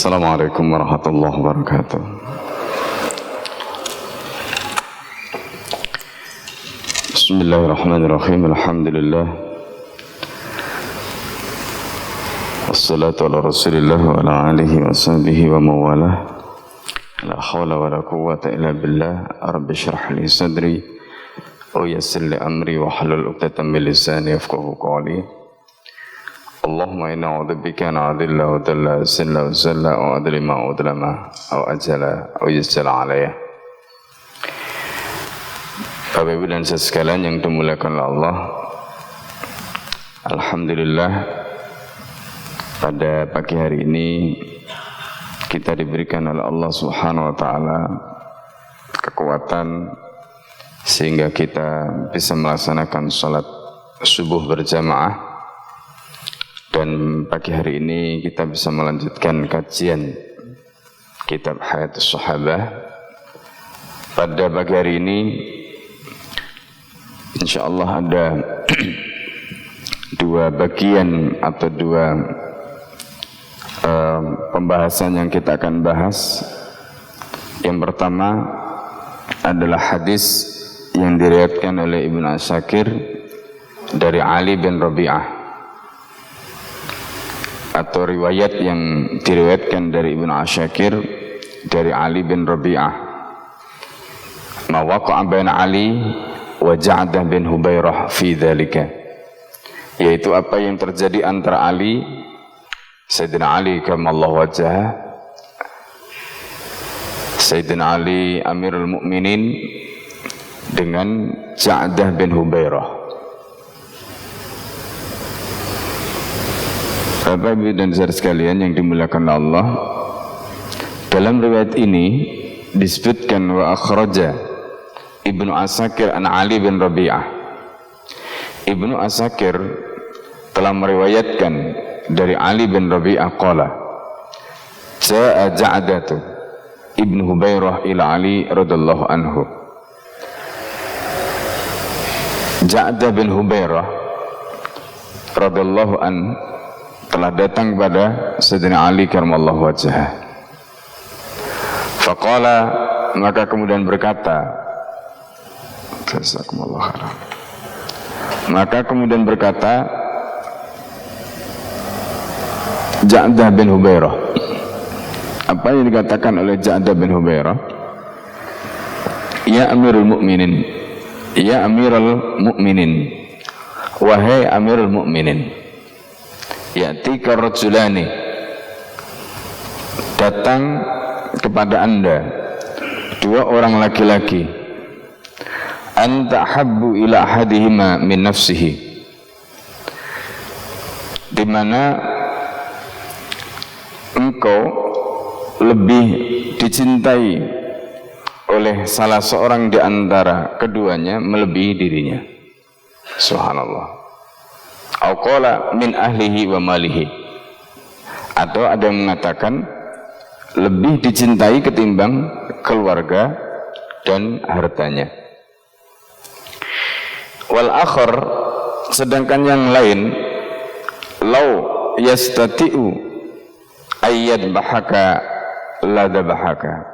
Assalamualaikum warahmatullahi wabarakatuh. Bismillahirrahmanirrahim. Alhamdulillah. Wassalatu ala Rasulillah wa ala alihi wa sahbihi wa mawalah. La hawla wa la quwwata illa billah. Rabbi shrah li sadri wa yassir li amri wa hlul 'uqdatam min lisani yafqahu qawli. Allahumma inna a'udzubika an adilla wa dalla silla wa zalla wa adlima wa adlama wa ajala wa yusjala alayya. Bapak Ibu dan saudara sekalian yang dimuliakan Allah, alhamdulillah pada pagi hari ini kita diberikan oleh Allah Subhanahu wa taala kekuatan sehingga kita bisa melaksanakan salat subuh berjamaah. Dan pagi hari ini kita bisa melanjutkan kajian kitab Hayatus Sahabah. Pada pagi hari ini insyaallah ada dua bagian atau dua pembahasan yang kita akan bahas. Yang pertama adalah hadis yang diriwayatkan oleh Ibnu Asakir dari Ali bin Rabi'ah, atau riwayat yang diriwayatkan dari Ibnu Asakir dari Ali bin Rabi'ah, ma waqa'a baina Ali wa Ja'dah bin Hubairah fi dzalika, yaitu apa yang terjadi antara Ali, Sayyidina Ali karramallahu wajhah, Sayyidina Ali Amirul Mukminin dengan Ja'dah bin Hubairah. Bapak Ibu dan saudara sekalian yang dimuliakan Allah, dalam riwayat ini disebutkan wa akhraja Ibnu Asakir an Ali bin Rabi'ah. Ibnu Asakir telah meriwayatkan dari Ali bin Rabi'ah qala ja'a Ja'datu Ibnu Hubairah ila Ali radhiyallahu anhu. Ja'dah bin Hubairah radhiyallahu anhu telah datang kepada Sayyidina Ali karramallahu wajhah. Faqala, maka kemudian berkata, jazakumullahu khairan. Maka kemudian berkata Ja'dah bin Hubairah. Apa yang dikatakan oleh Ja'dah bin Hubairah? Ya Amirul Mukminin, ya Amirul Mukminin, wahai Amirul Mukminin, ya'tika rajulani, datang kepada anda dua orang laki-laki, anta habbu ila ahadihima min nafsihi, di mana engkau lebih dicintai oleh salah seorang di antara keduanya melebihi dirinya. Subhanallah. Au qala min ahlihi wa malihi, atau ada yang mengatakan lebih dicintai ketimbang keluarga dan hartanya. Wal akhar, sedangkan yang lain, lau yastati'u ayyad bahaka lada bahaka,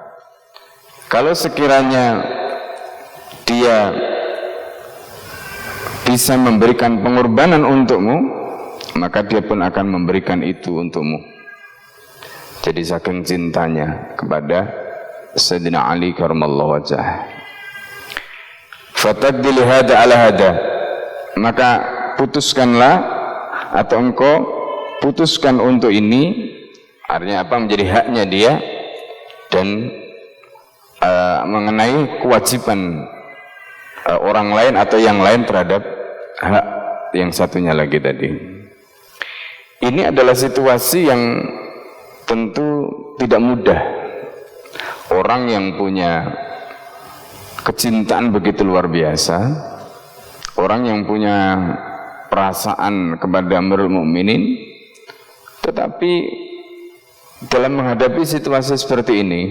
kalau sekiranya dia bisa memberikan pengorbanan untukmu, maka dia pun akan memberikan itu untukmu. Jadi saking cintanya kepada Sayyidina Ali karramallahu wajhah. Fatadil hada ala hada, maka putuskanlah atau engkau putuskan untuk ini, artinya apa, menjadi haknya dia, dan mengenai kewajiban orang lain atau yang lain terhadap hak yang satunya lagi tadi. Ini adalah situasi yang tentu tidak mudah. Orang yang punya kecintaan begitu luar biasa, orang yang punya perasaan kepada Amirul Mukminin, tetapi dalam menghadapi situasi seperti ini,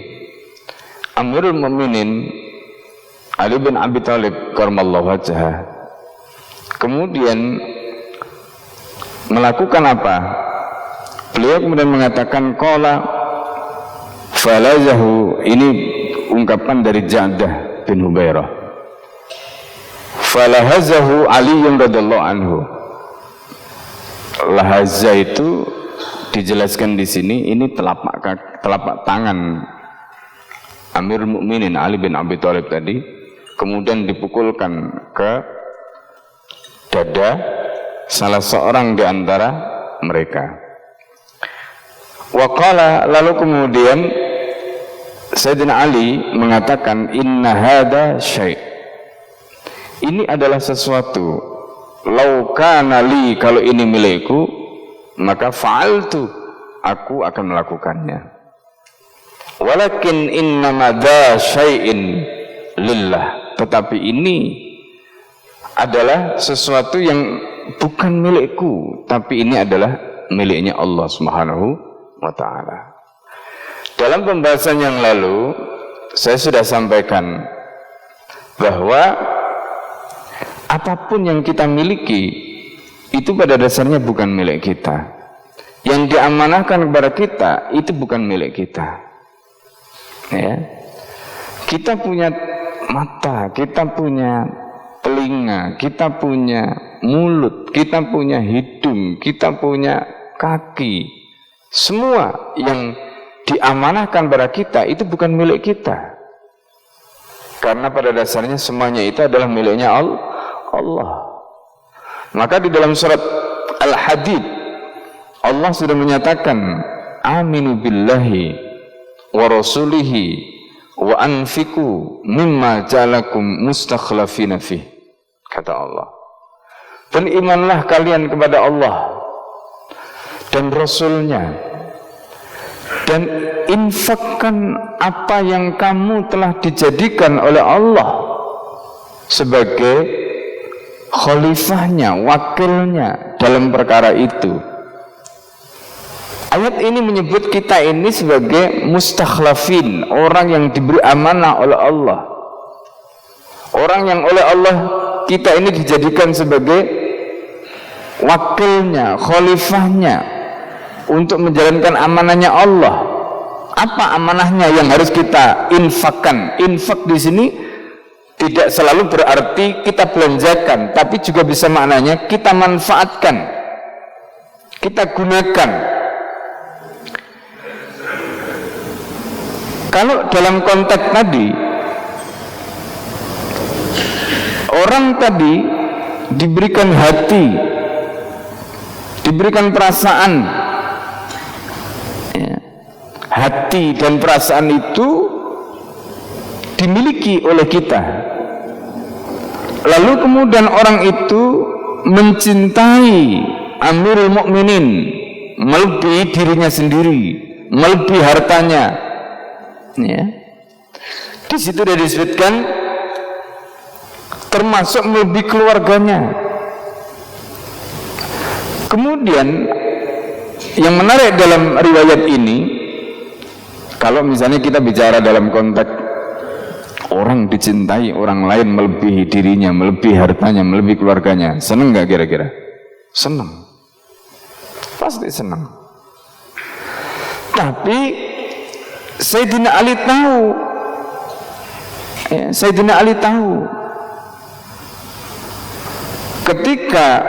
Amirul Mukminin Ali bin Abi Thalib karramallahu wajhah kemudian melakukan apa? Beliau kemudian mengatakan qala Falazahu, ini ungkapan dari Ja'dah bin Hubairah. Falahazahu Ali radhiyallahu anhu. Lahaza itu dijelaskan di sini, ini telapak tangan Amirul Mukminin Ali bin Abi Thalib tadi, kemudian dipukulkan ke dada salah seorang di antara mereka. Waqala, lalu kemudian Sayyidina Ali mengatakan, inna hada syai', ini adalah sesuatu, lau kana li, kalau ini milikku, maka fa'altu, aku akan melakukannya. Walakin innama dha syai'in lillah, tetapi ini adalah sesuatu yang bukan milikku, tapi ini adalah miliknya Allah Subhanahu wa ta'ala. Dalam pembahasan yang lalu saya sudah sampaikan bahwa apapun yang kita miliki itu pada dasarnya bukan milik kita. Yang diamanahkan kepada kita itu bukan milik kita. Ya. Kita punya mata, kita punya telinga, kita punya mulut, kita punya hidung, kita punya kaki. Semua yang diamanahkan pada kita itu bukan milik kita. Karena pada dasarnya semuanya itu adalah miliknya Allah. Maka di dalam surat Al-Hadid Allah sudah menyatakan, aminu billahi wa rasulihi wa anfiku mimma ja'alakum mustakhlafina fih, kata Allah. Berimanlah kalian kepada Allah dan Rasulnya, dan infakkan apa yang kamu telah dijadikan oleh Allah sebagai khalifahnya, wakilnya dalam perkara itu. Ayat ini menyebut kita ini sebagai mustakhlafin, orang yang diberi amanah oleh Allah, orang yang oleh Allah kita ini dijadikan sebagai wakilnya, khalifahnya untuk menjalankan amanahnya Allah. Apa amanahnya yang harus kita infakkan? Infak di sini tidak selalu berarti kita belanjakan, tapi juga bisa maknanya kita manfaatkan, kita gunakan. Kalau dalam konteks tadi, orang tadi diberikan hati, diberikan perasaan, ya. Hati dan perasaan itu dimiliki oleh kita. Lalu kemudian orang itu mencintai Amirul Mukminin melebihi dirinya sendiri, melebihi hartanya. Ya. Di situ sudah disebutkan termasuk melebihi keluarganya. Kemudian yang menarik dalam riwayat ini, kalau misalnya kita bicara dalam konteks orang dicintai orang lain melebihi dirinya, melebihi hartanya, melebihi keluarganya, senang nggak kira-kira? Senang, pasti senang. Tapi Sayyidina Ali tahu, ya, Sayyidina Ali tahu ketika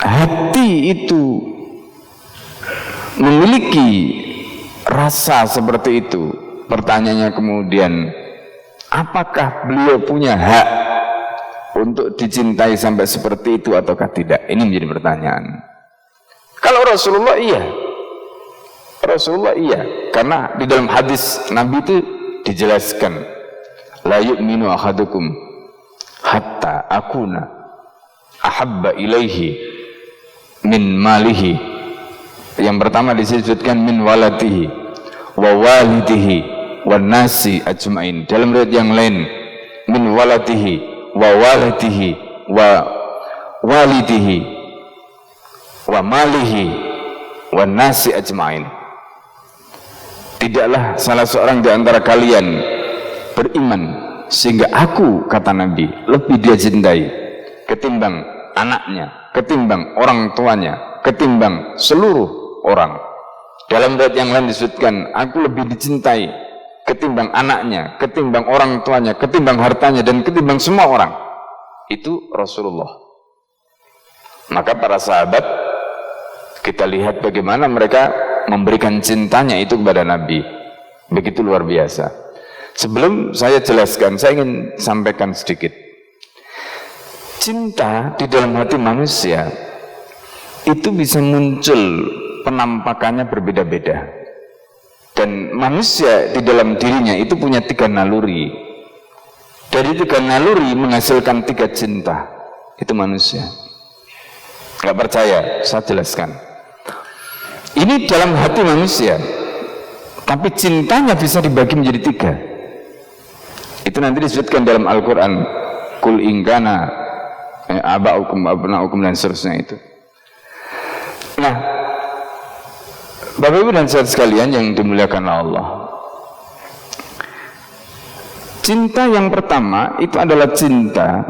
hati itu memiliki rasa seperti itu, pertanyaannya kemudian, apakah beliau punya hak untuk dicintai sampai seperti itu ataukah tidak? Ini menjadi pertanyaan. Kalau Rasulullah iya, Rasulullah iya, karena di dalam hadis Nabi itu dijelaskan, la yu'minu ahadukum hatta akuna ahabba ilaihi min malihi. Yang pertama disebutkan min waladihi wa walidihi wa nasi ajmain. Dalam riwayat yang lain min waladihi wa walidihi wa walidihi wa malihi wa nasi ajmain. Tidaklah salah seorang di antara kalian beriman sehingga aku, kata Nabi, lebih dia cintai ketimbang anaknya, ketimbang orang tuanya, ketimbang seluruh orang. Dalam riwayat yang lain disebutkan, aku lebih dicintai ketimbang anaknya, ketimbang orang tuanya, ketimbang hartanya, dan ketimbang semua orang. Itu Rasulullah. Maka para sahabat, kita lihat bagaimana mereka memberikan cintanya itu kepada Nabi. Begitu luar biasa. Sebelum saya jelaskan, saya ingin sampaikan sedikit. Cinta di dalam hati manusia itu bisa muncul, penampakannya berbeda-beda. Dan manusia di dalam dirinya itu punya 3 naluri. Dari 3 naluri menghasilkan 3 cinta. Itu manusia. Nggak percaya, saya jelaskan. Ini dalam hati manusia, tapi cintanya bisa dibagi menjadi 3. Itu nanti disebutkan dalam Al-Quran, kul ingkana aba'ukum abna'ukum dan seterusnya itu. Nah, Bapak Ibu dan saudara sekalian yang dimuliakan Allah, cinta yang pertama itu adalah cinta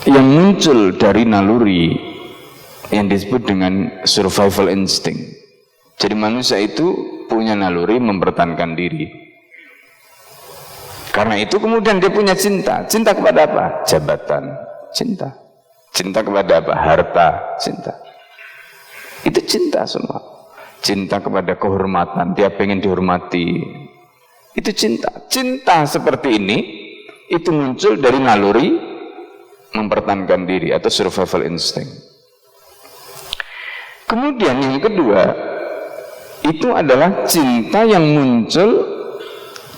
yang muncul dari naluri yang disebut dengan survival instinct. Jadi manusia itu punya naluri mempertahankan diri. Karena itu kemudian dia punya cinta. Cinta kepada apa? Jabatan. Cinta. Cinta kepada apa? Harta. Cinta. Itu cinta semua. Cinta kepada kehormatan. Dia pengen dihormati. Itu cinta. Cinta seperti ini itu muncul dari naluri mempertahankan diri atau survival instinct. Kemudian yang kedua itu adalah cinta yang muncul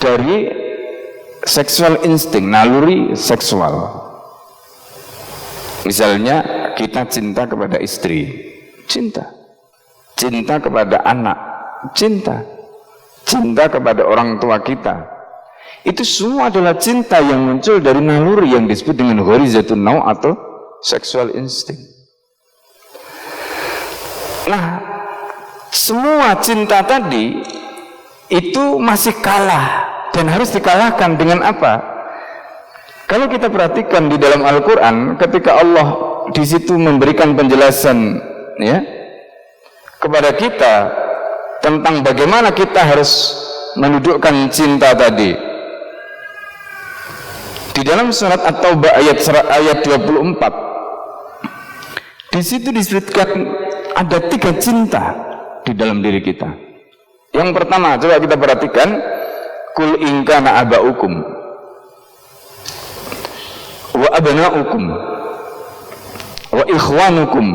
dari sexual instinct, naluri seksual. Misalnya kita cinta kepada istri, cinta. Cinta kepada anak, cinta. Cinta kepada orang tua kita. Itu semua adalah cinta yang muncul dari naluri yang disebut dengan ghorizatun naw atau sexual instinct. Nah, semua cinta tadi itu masih kalah dan harus dikalahkan dengan apa? Kalau kita perhatikan di dalam Al-Quran, ketika Allah di situ memberikan penjelasan ya kepada kita tentang bagaimana kita harus mendudukkan cinta tadi, di dalam surat At-Taubah ayat 24, di situ disebutkan ada 3 cinta di dalam diri kita. Yang pertama, coba kita perhatikan, kul in kana aba'ukum wa abna'ukum wa ikhwanukum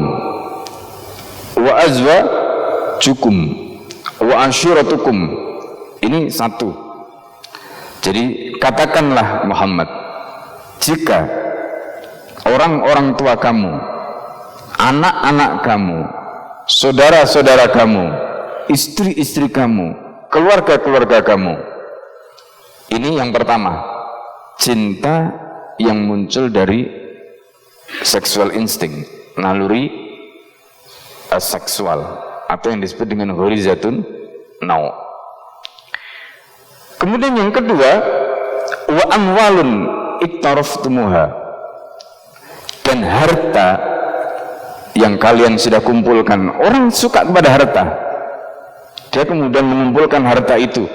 wa azwajukum wa ashiratukum. Ini 1. Jadi katakanlah Muhammad, jika orang-orang tua kamu, anak-anak kamu, saudara-saudara kamu, istri-istri kamu, keluarga-keluarga kamu, ini yang pertama, cinta yang muncul dari sexual instinct, naluri seksual atau yang disebut dengan ghorizatun naw. Kemudian yang kedua, wa amwalun iktaraftumuha, dan harta yang kalian sudah kumpulkan. Orang suka kepada harta, dia kemudian mengumpulkan harta itu.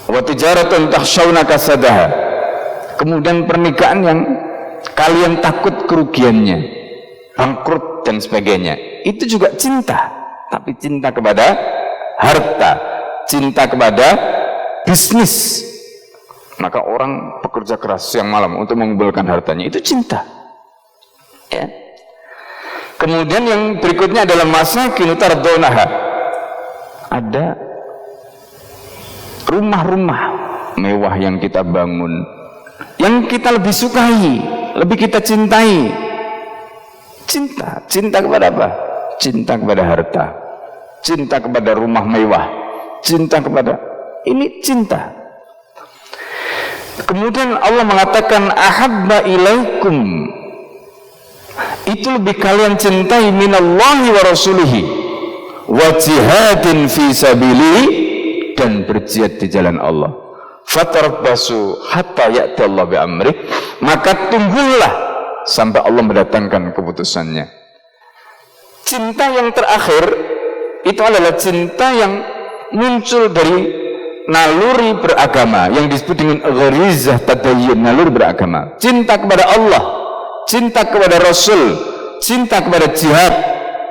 Wa tijaratun takhshawna kasadaha, kemudian pernikahan yang kalian takut kerugiannya, bangkrut dan sebagainya. Itu juga cinta, tapi cinta kepada harta, cinta kepada bisnis. Maka orang bekerja keras siang malam untuk mengumpulkan hartanya, itu cinta ya. Kemudian yang berikutnya adalah masakin tardawnaha, ada rumah-rumah mewah yang kita bangun, yang kita lebih sukai, lebih kita cintai. Cinta kepada apa? Cinta kepada harta, cinta kepada rumah mewah, cinta kepada ini cinta. Kemudian Allah mengatakan ahabba ilaikum, itu lebih kalian cintai minallahi wa rasulihi wa jihadin fi sabilihi, dan berjihad di jalan Allah. Fatarabbasu hatta ya'ti Allah bi amri, maka tunggulah sampai Allah mendatangkan keputusannya. Cinta yang terakhir itu adalah cinta yang muncul dari naluri beragama yang disebut dengan gharizah tadayyun, naluri beragama. Cinta kepada Allah, cinta kepada Rasul, cinta kepada jihad,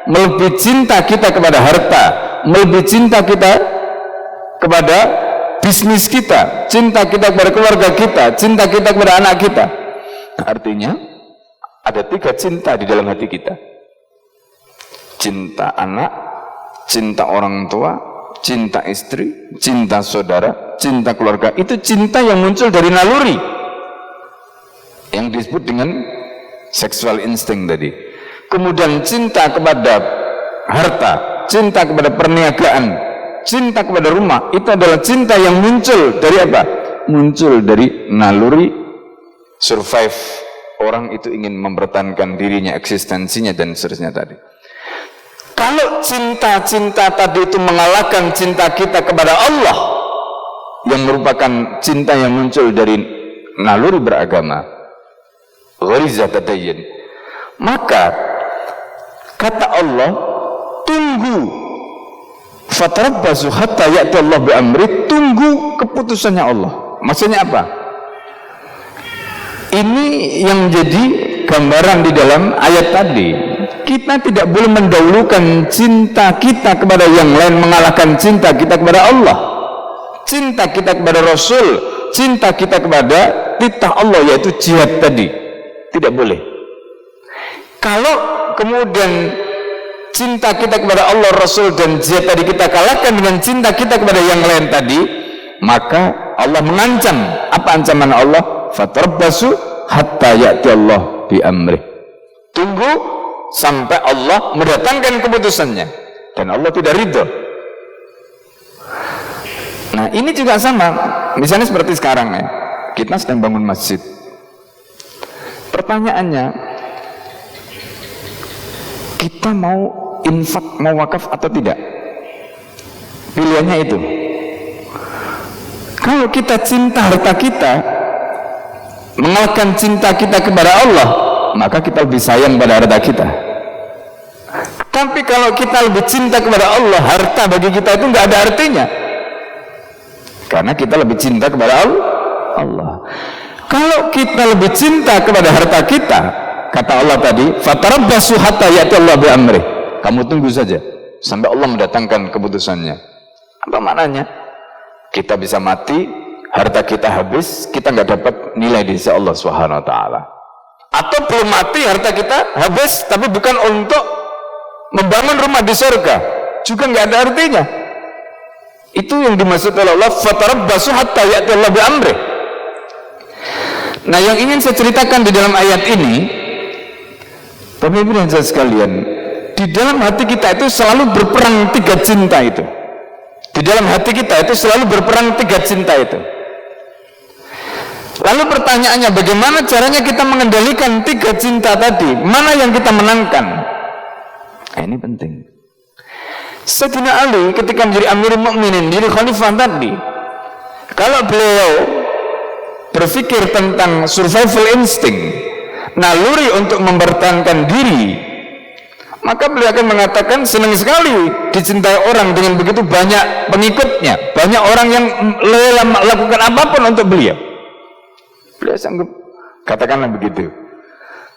melebihi cinta kita kepada harta, melebihi cinta kita kepada bisnis kita, cinta kita kepada keluarga kita, cinta kita kepada anak kita. Artinya ada 3 cinta di dalam hati kita: cinta anak, cinta orang tua, cinta istri, cinta saudara, cinta keluarga. Itu cinta yang muncul dari naluri yang disebut dengan sexual instinct tadi. Kemudian cinta kepada harta, cinta kepada perniagaan, cinta kepada rumah, itu adalah cinta yang muncul dari apa? Muncul dari naluri survive. Orang itu ingin mempertahankan dirinya, eksistensinya, dan seterusnya tadi. Kalau cinta-cinta tadi itu mengalahkan cinta kita kepada Allah, yang merupakan cinta yang muncul dari naluri beragama, gharizah tadayyun, maka kata Allah, tunggu, fatarabbasu hatta ya'ti Allah bi amri, tunggu keputusannya Allah. Maksudnya apa? Ini yang jadi gambaran di dalam ayat tadi. Kita tidak boleh mendahulukan cinta kita kepada yang lain mengalahkan cinta kita kepada Allah, cinta kita kepada Rasul, cinta kita kepada titah Allah, yaitu jihad tadi. Tidak boleh. Kalau kemudian cinta kita kepada Allah, Rasul, dan jihad tadi kita kalahkan dengan cinta kita kepada yang lain tadi, maka Allah mengancam. Apa ancaman Allah? Fatarabbasu hatta ya'ti Allah bi amri. Tunggu sampai Allah mendatangkan keputusannya, dan Allah tidak ridho. Nah, ini juga sama. Misalnya seperti sekarang ya, kita sedang bangun masjid. Pertanyaannya, kita mau infak, mau wakaf atau tidak? Pilihannya itu. Kalau kita cinta harta kita mengalahkan cinta kita kepada Allah, maka kita lebih sayang pada harta kita. Tapi kalau kita lebih cinta kepada Allah, harta bagi kita itu nggak ada artinya, karena kita lebih cinta kepada Allah. Kalau kita lebih cinta kepada harta kita, kata Allah tadi, fatarabbasu hatta ya'ti Allah bi amri, kamu tunggu saja sampai Allah mendatangkan keputusannya. Apa maknanya? Kita bisa mati, harta kita habis, kita nggak dapat nilai di sisi Allah Subhanahu wa taala. Atau belum mati, harta kita habis, tapi bukan untuk membangun rumah di surga, juga nggak ada artinya. Itu yang dimaksud oleh Allah, fatarabbasu hatta ya'ti Allah bi amri. Nah, yang ingin saya ceritakan di dalam ayat ini, Bapak Ibu dan saudara sekalian, di dalam hati kita itu selalu berperang 3 cinta itu. Di dalam hati kita itu selalu berperang 3 cinta itu. Lalu pertanyaannya, bagaimana caranya kita mengendalikan 3 cinta tadi? Mana yang kita menangkan? Nah, ini penting. Sayyidina Ali ketika menjadi Amirul Mukminin, jadi khalifah tadi, kalau beliau berpikir tentang survival instinct, naluri untuk mempertahankan diri, maka beliau akan mengatakan senang sekali dicintai orang dengan begitu banyak pengikutnya, banyak orang yang rela melakukan apapun untuk beliau. Beliau sanggup, katakanlah begitu.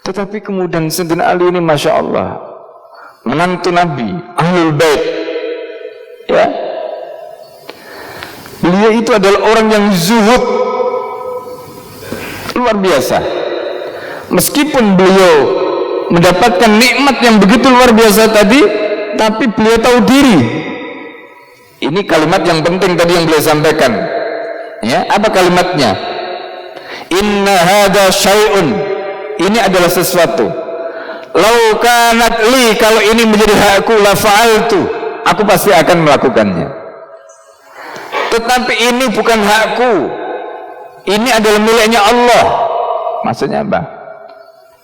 Tetapi kemudian Sayyidina Ali ini, Masya Allah, menantu Nabi, Ahlul Bait, ya, beliau itu adalah orang yang zuhud luar biasa. Meskipun beliau mendapatkan nikmat yang begitu luar biasa tadi, tapi beliau tahu diri. Ini kalimat yang penting tadi yang beliau sampaikan. Ya, apa kalimatnya? Inna hada syai'un, ini adalah sesuatu. Lau kanat li, kalau ini menjadi hakku, la fa'altu, aku pasti akan melakukannya. Tetapi ini bukan hakku, ini adalah miliknya Allah. Maksudnya apa?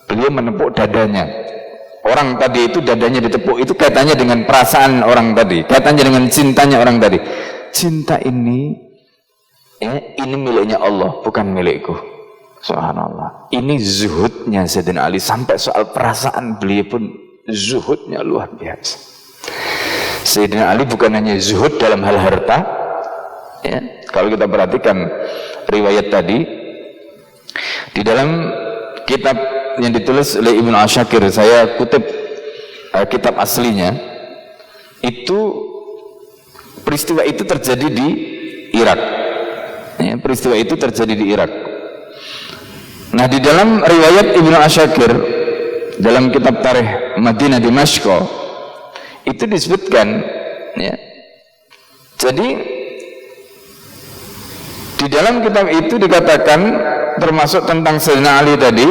Beliau menepuk dadanya. Orang tadi itu dadanya ditepuk, itu kaitannya dengan perasaan orang tadi, kaitannya dengan cintanya orang tadi. Cinta ini, ya, ini miliknya Allah, bukan milikku. Subhanallah. Ini zuhudnya Sayyidina Ali, sampai soal perasaan beliau pun zuhudnya luar biasa. Sayyidina Ali bukan hanya zuhud dalam hal harta, ya. Kalau kita perhatikan riwayat tadi di dalam kitab yang ditulis oleh Ibnu Asyakir, saya kutip kitab aslinya, itu peristiwa itu terjadi di Irak, ya, peristiwa itu terjadi di Irak. Nah, di dalam riwayat Ibnu Asyakir dalam kitab Tarikh Madinah Dimashq itu disebutkan, ya. Jadi di dalam kitab itu dikatakan termasuk tentang Sayyidina Ali tadi.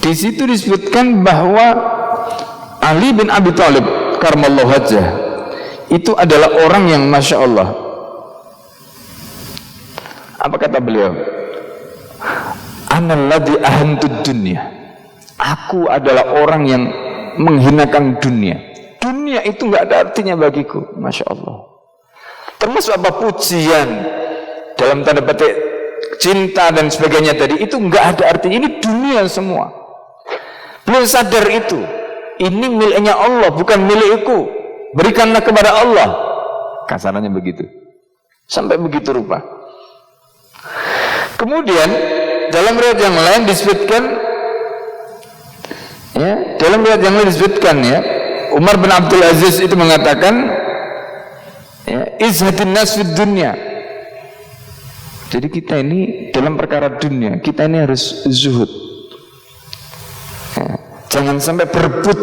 Di situ disebutkan bahwa Ali bin Abi Thalib karramallahu wajhah itu adalah orang yang masya Allah. Apa kata beliau? Analladzi ahantud dunya. Aku adalah orang yang menghinakan dunia. Dunia itu nggak ada artinya bagiku, masya Allah. Termasuk apa pujian dalam tanda petik cinta dan sebagainya tadi, itu nggak ada artinya. Ini dunia semua. Belum sadar itu. Ini miliknya Allah, bukan milikku. Berikanlah kepada Allah. Kasarannya begitu. Sampai begitu rupa. Kemudian dalam riwayat yang lain disebutkan, ya, dalam riwayat yang lain disebutkan, ya, Umar bin Abdul Aziz itu mengatakan, ya, izhadin nas fid dunya. Jadi kita ini dalam perkara dunia, kita ini harus zuhud, ya, jangan sampai berebut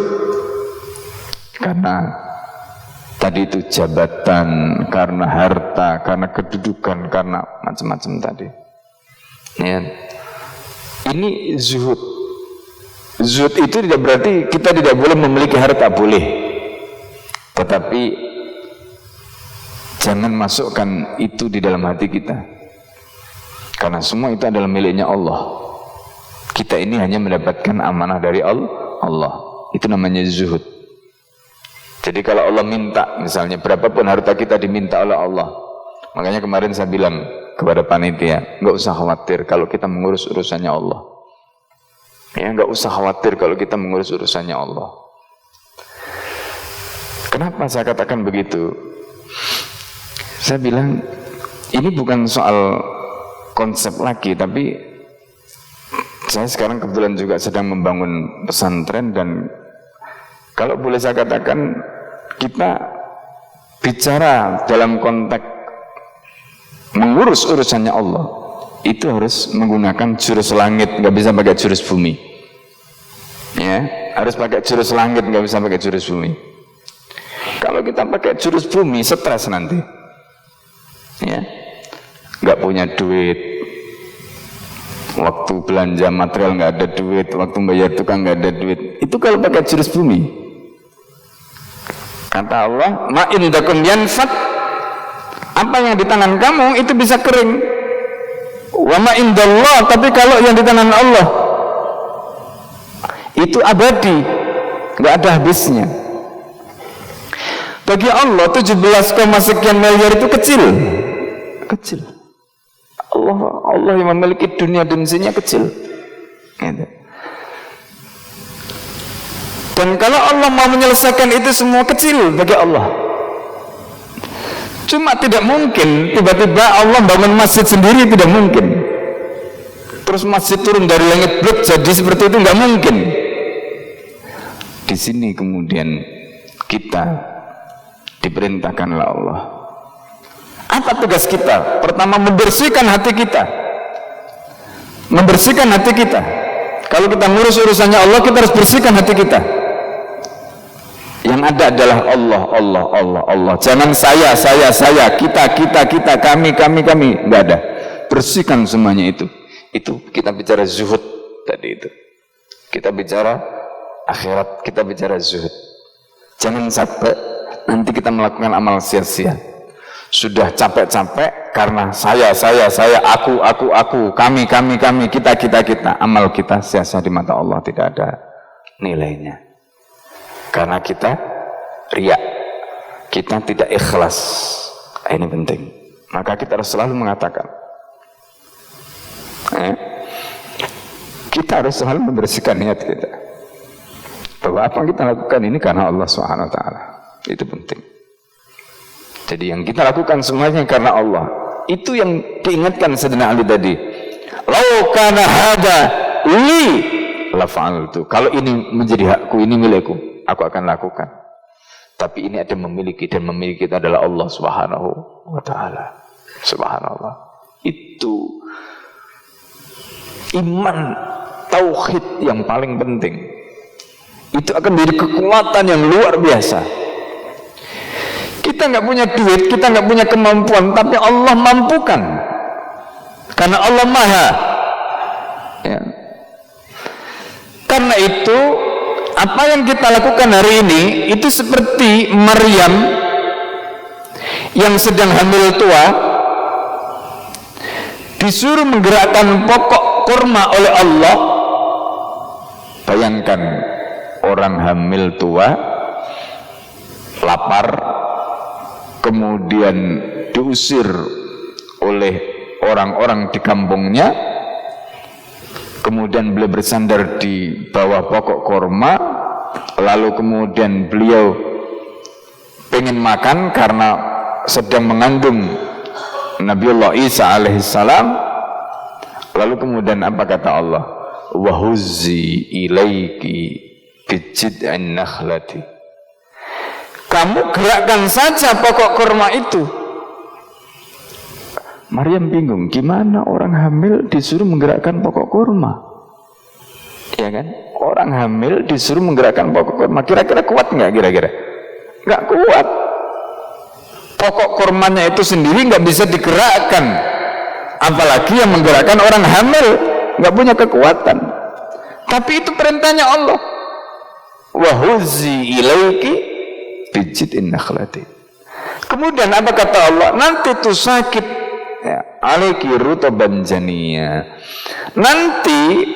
karena tadi itu jabatan, karena harta, karena kedudukan, karena macam-macam tadi, ya. Ini zuhud. Zuhud itu tidak berarti kita tidak boleh memiliki harta, boleh, tetapi jangan masukkan itu di dalam hati kita, karena semua itu adalah miliknya Allah. Kita ini hanya mendapatkan amanah dari Allah. Itu namanya zuhud. Jadi kalau Allah minta, misalnya berapapun harta kita diminta oleh Allah. Makanya kemarin saya bilang kepada panitia, nggak usah khawatir kalau kita mengurus urusannya Allah. Ya, nggak usah khawatir kalau kita mengurus urusannya Allah. Kenapa saya katakan begitu? Saya bilang ini bukan soal konsep lagi, tapi saya sekarang kebetulan juga sedang membangun pesantren, dan kalau boleh saya katakan kita bicara dalam konteks mengurus urusannya Allah itu harus menggunakan jurus langit, nggak bisa pakai jurus bumi, ya, harus pakai jurus langit, nggak bisa pakai jurus bumi. Kalau kita pakai jurus bumi, stres nanti, ya, nggak punya duit, waktu belanja material nggak ada duit, waktu bayar tukang nggak ada duit. Itu kalau pakai jurus bumi. Kata Allah, ma indakum yanfat, apa yang di tangan kamu itu bisa kering. Wa ma indallah, tapi kalau yang di tangan Allah itu abadi, nggak ada habisnya. Bagi Allah 17, sekian miliar itu kecil. Allah yang memiliki dunia dan isinya kecil, gitu. Dan kalau Allah mau menyelesaikan itu semua kecil bagi Allah. Cuma tidak mungkin tiba-tiba Allah bangun masjid sendiri, tidak mungkin. Terus masjid turun dari langit blok jadi seperti itu, nggak mungkin. Di sini kemudian kita diperintahkan oleh Allah. Apa tugas kita? Pertama, membersihkan hati kita. Membersihkan hati kita. Kalau kita ngurus urusannya Allah, kita harus bersihkan hati kita. Yang ada adalah Allah. Jangan saya, kita, kami, nggak ada. Bersihkan semuanya itu. Itu kita bicara zuhud tadi itu. Kita bicara akhirat, kita bicara zuhud. Jangan sampai nanti kita melakukan amal sia-sia. Sudah capek-capek karena saya, aku, kami, kita. Amal kita sia-sia di mata Allah, tidak ada nilainya. Karena kita riya, kita tidak ikhlas. Ini penting. Maka kita harus selalu mengatakan, kita harus selalu membersihkan niat kita. bahwa apa yang kita lakukan ini karena Allah Subhanahu wa taala. Itu penting. Jadi yang kita lakukan semuanya karena Allah. Itu yang diingatkan Sayyidina Ali tadi. Lau kana hada li la fa'altu. Kalau ini menjadi hakku, ini milikku, aku akan lakukan. Tapi ini ada memiliki, dan memiliki itu adalah Allah Subhanahu wa taala. Subhanallah. Itu iman tauhid yang paling penting. Itu akan menjadi kekuatan yang luar biasa. Kita nggak punya duit, kita nggak punya kemampuan, tapi Allah mampukan. Karena Allah Maha. Ya. Karena itu, apa yang kita lakukan hari ini itu seperti Maryam yang sedang hamil tua, disuruh menggerakkan pokok kurma oleh Allah. Bayangkan orang hamil tua, lapar, kemudian diusir oleh orang-orang di kampungnya, kemudian beliau bersandar di bawah pokok kurma, lalu kemudian beliau pengen makan karena sedang mengandung Nabiullah Isa alaihissalam. Lalu kemudian apa kata Allah? Wahuzzi ilaiki bijid'in nakhlati. Kamu gerakkan saja pokok kurma itu. Maryam bingung, gimana orang hamil disuruh menggerakkan pokok kurma? Ya kan? Orang hamil disuruh menggerakkan pokok kurma. Kira-kira kuat nggak kira-kira? Nggak kuat. Pokok kurmanya itu sendiri nggak bisa digerakkan. Apalagi yang menggerakkan orang hamil, nggak punya kekuatan. Tapi itu perintahnya Allah. Wahuzzi ilaiki bijid'in nakhlati. Kemudian apa kata Allah? Nanti tuh sakit ya, alaiki rutaban janiyya. Nanti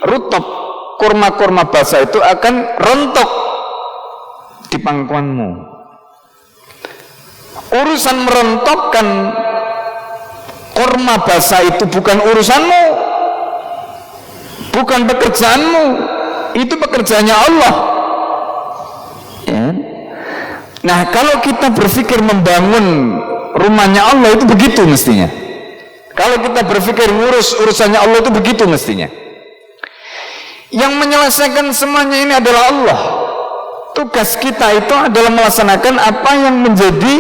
rutab, kurma-kurma basah itu akan rontok di pangkuanmu. Urusan merontokkan kurma basah itu bukan urusanmu, bukan pekerjaanmu, itu pekerjaannya Allah. Ya. Nah, kalau kita berpikir membangun rumahnya Allah itu begitu mestinya. Kalau kita berpikir ngurus urusannya Allah itu begitu mestinya. Yang menyelesaikan semuanya ini adalah Allah. Tugas kita itu adalah melaksanakan apa yang menjadi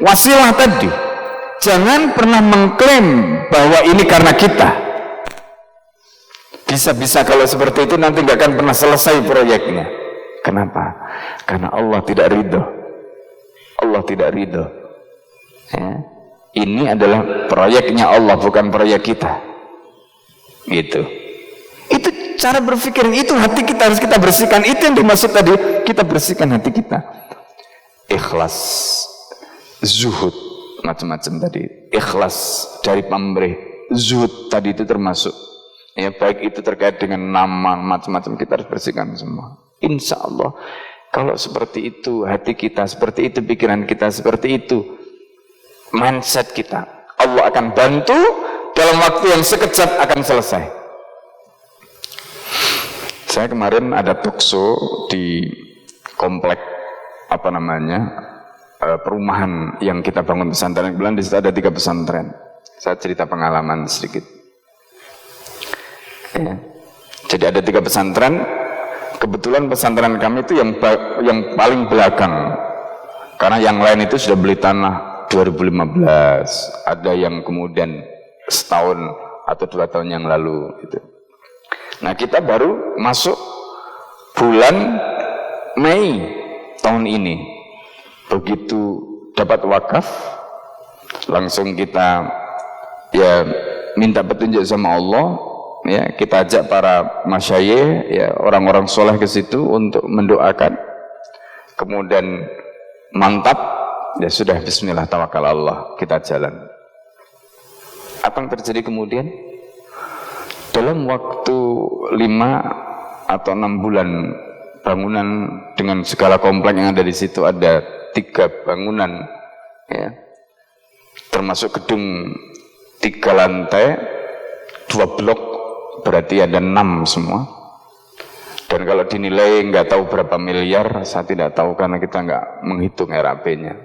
wasilah tadi. Jangan pernah mengklaim bahwa ini karena kita. Bisa-bisa kalau seperti itu nanti nggak akan pernah selesai proyeknya. Kenapa? Karena Allah tidak ridho. Allah tidak ridho. Ya. Ini adalah proyeknya Allah, bukan proyek kita. Gitu. Itu cara berpikir, itu hati kita harus kita bersihkan. Itu yang dimaksud tadi, kita bersihkan hati kita. Ikhlas, zuhud, macam-macam tadi. Ikhlas dari pamrih, zuhud tadi itu termasuk. Ya, baik itu terkait dengan nama, macam-macam, kita harus bersihkan semua. Insya Allah, kalau seperti itu hati kita, seperti itu pikiran kita, seperti itu mindset kita, Allah akan bantu, dalam waktu yang sekejap akan selesai. Saya kemarin ada talkshow di komplek perumahan yang kita bangun pesantren. Kebetulan di situ ada 3 pesantren. Saya cerita pengalaman sedikit. Ya. Jadi ada 3 pesantren. Kebetulan pesantren kami itu yang paling belakang, karena yang lain itu sudah beli tanah 2015, ada yang kemudian setahun atau 2 tahun yang lalu gitu. Nah, kita baru masuk bulan Mei tahun ini. Begitu dapat wakaf, langsung kita ya minta petunjuk sama Allah, ya kita ajak para masyayikh, ya orang-orang soleh ke situ untuk mendoakan. Kemudian mantap, ya sudah, bismillah, tawakal Allah, kita jalan. Apa yang terjadi kemudian? Dalam waktu 5 atau 6 bulan bangunan dengan segala komplek yang ada di situ, ada 3 bangunan, ya, termasuk gedung 3 lantai, 2 blok, berarti ada 6 semua. Dan kalau dinilai nggak tahu berapa miliar, saya tidak tahu karena kita nggak menghitung RAP-nya.